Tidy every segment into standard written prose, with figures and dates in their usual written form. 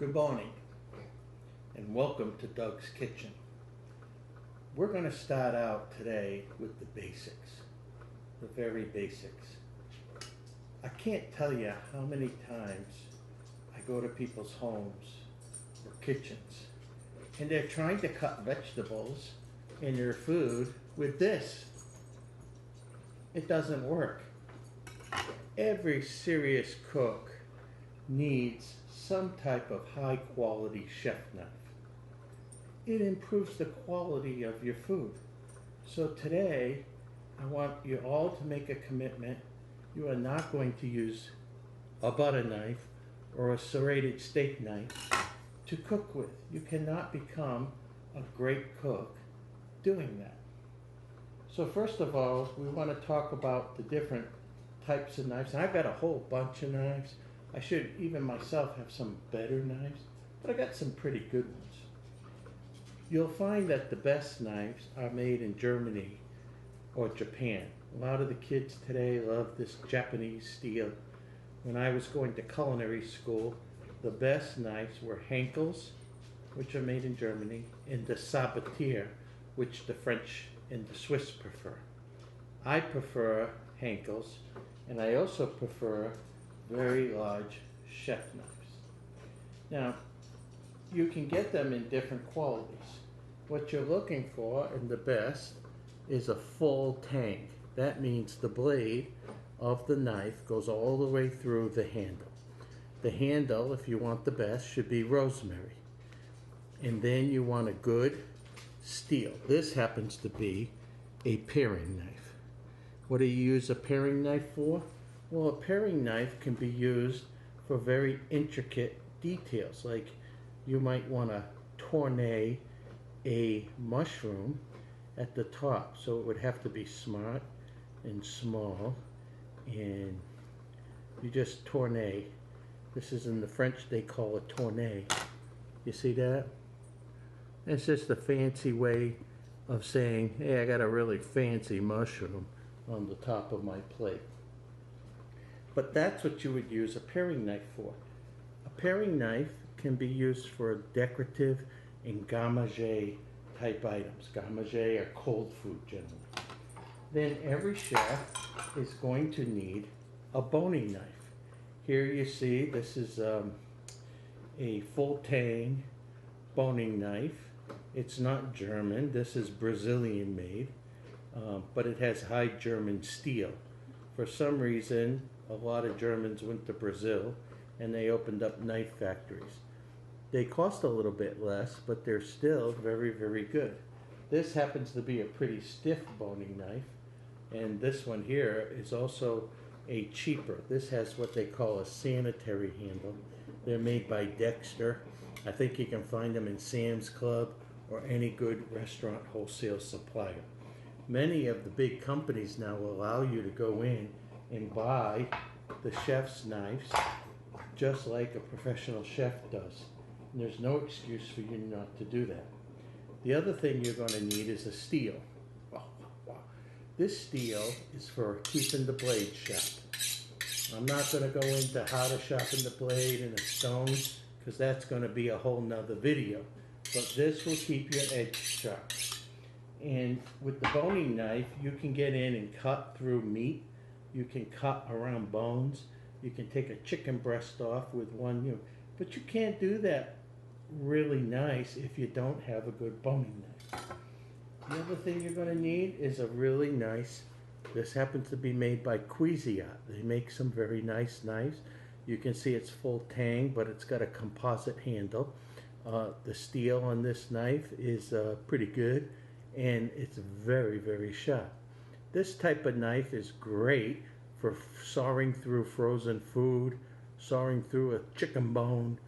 Good morning and welcome to Doug's Kitchen. We're going to start out today with the basics, the very basics. I can't tell you how many times I go to people's homes or kitchens and they're trying to cut vegetables in their food with this. It doesn't work. Every serious cook needs some type of high quality chef knife. It improves the quality of your food. So today, I want you all to make a commitment. You are not going to use a butter knife or a serrated steak knife to cook with. You cannot become a great cook doing that. So first of all, we want to talk about the different types of knives. And I've got a whole bunch of knives. I should even myself have some better knives, but I got some pretty good ones. You'll find that the best knives are made in Germany or Japan. A lot of the kids today love this Japanese steel. When I was going to culinary school, the best knives were Henkel's, which are made in Germany, and the Sabatier, which the French and the Swiss prefer. I prefer Henkel's, and I also prefer very large chef knives. Now, you can get them in different qualities. What you're looking for, and the best, is a full tang. That means the blade of the knife goes all the way through the handle. The handle, if you want the best, should be rosemary. And then you want a good steel. This happens to be a paring knife. What do you use a paring knife for? Well, a paring knife can be used for very intricate details, like you might want to tourne a mushroom at the top, so it would have to be smart and small, and you just tourne. This is in the French, they call it tourne. You see that? It's just a fancy way of saying, hey, I got a really fancy mushroom on the top of my plate. But that's what you would use a paring knife for. A paring knife can be used for decorative and garde-manger type items. Garde-manger are cold food generally. Then every chef is going to need a boning knife. Here you see this is a full tang boning knife. It's not German, this is Brazilian made, but it has high German steel. For some reason, a lot of Germans went to Brazil and they opened up knife factories. They cost a little bit less, but they're still very, very good. This happens to be a pretty stiff boning knife, and this one here is also a cheaper. This has what they call a sanitary handle. They're made by Dexter. I think you can find them in Sam's Club or any good restaurant wholesale supplier. Many of the big companies now allow you to go in and buy the chef's knives just like a professional chef does. And there's no excuse for you not to do that. The other thing you're going to need is a steel. This steel is for keeping the blade sharp. I'm not going to go into how to sharpen the blade in a stone because that's going to be a whole nother video. But this will keep your edge sharp. And with the boning knife, you can get in and cut through meat. You can cut around bones. You can take a chicken breast off with one. But you can't do that really nice if you don't have a good boning knife. The other thing you're going to need is a really nice, this happens to be made by Cuisinart. They make some very nice knives. You can see it's full tang, but it's got a composite handle. The steel on this knife is pretty good, and it's very, very sharp. This type of knife is great for sawing through frozen food, sawing through a chicken bone,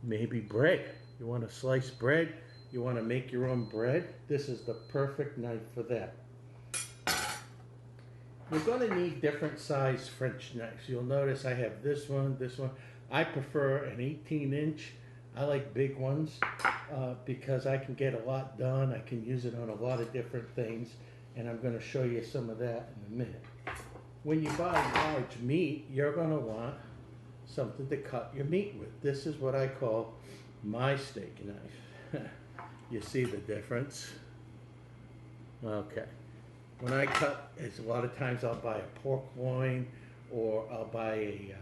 maybe bread. You want to slice bread, you want to make your own bread, this is the perfect knife for that. You're going to need different size French knives. You'll notice I have this one, this one. I prefer an 18-inch. I like big ones because I can get a lot done. I can use it on a lot of different things, and I'm going to show you some of that in a minute. When you buy large meat, you're going to want something to cut your meat with. This is what I call my steak knife. You see the difference? Okay. When I cut, it's a lot of times I'll buy a pork loin or I'll buy a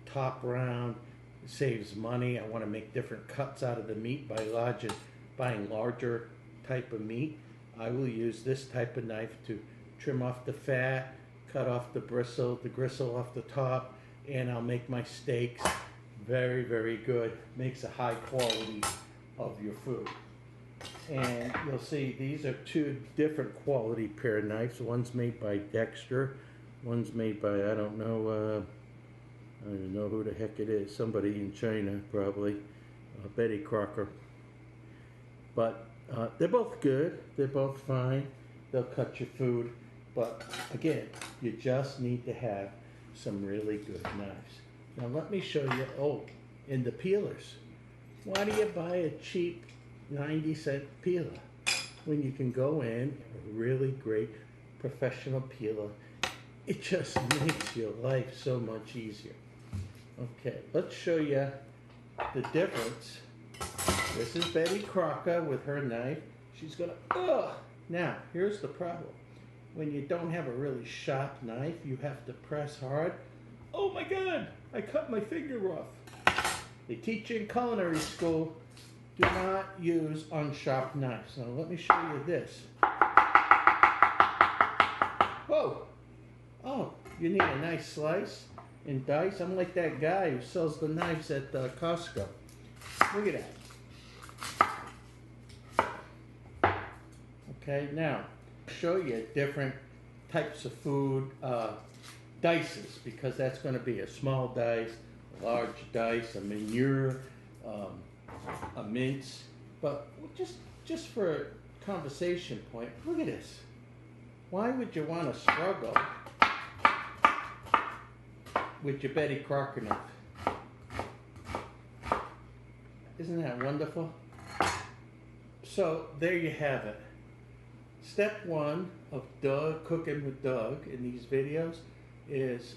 top round. It saves money. I want to make different cuts out of the meat by buying larger type of meat. I will use this type of knife to trim off the fat, cut off the gristle off the top, and I'll make my steaks very, very good. Makes a high quality of your food. And you'll see these are two different quality pair of knives. One's made by Dexter, one's made by, I don't know who the heck it is, somebody in China probably, Betty Crocker. But they're both good, they're both fine, they'll cut your food. But again, you just need to have some really good knives. Now let me show you, in the peelers. Why do you buy a cheap 90-cent peeler when you can go in a really great professional peeler? It just makes your life so much easier. Okay, let's show you the difference. This is Betty Crocker with her knife. She's gonna, Now, here's the problem. When you don't have a really sharp knife, you have to press hard. Oh my God, I cut my finger off. They teach you in culinary school, do not use unsharp knives. Now let me show you this. Whoa! Oh, you need a nice slice and dice. I'm like that guy who sells the knives at Costco. Look at that. Okay, now show you different types of food dices, because that's going to be a small dice, a large dice, a manure, a mince. But just for a conversation point, look at this. Why would you want to struggle with your Betty Crocker knife? Isn't that wonderful? So there you have it. Step one of cooking with Doug in these videos is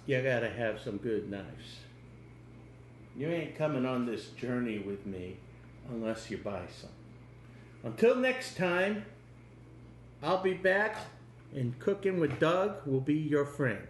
you gotta have some good knives. You ain't coming on this journey with me unless you buy some. Until next time, I'll be back, and Cooking with Doug will be your friend.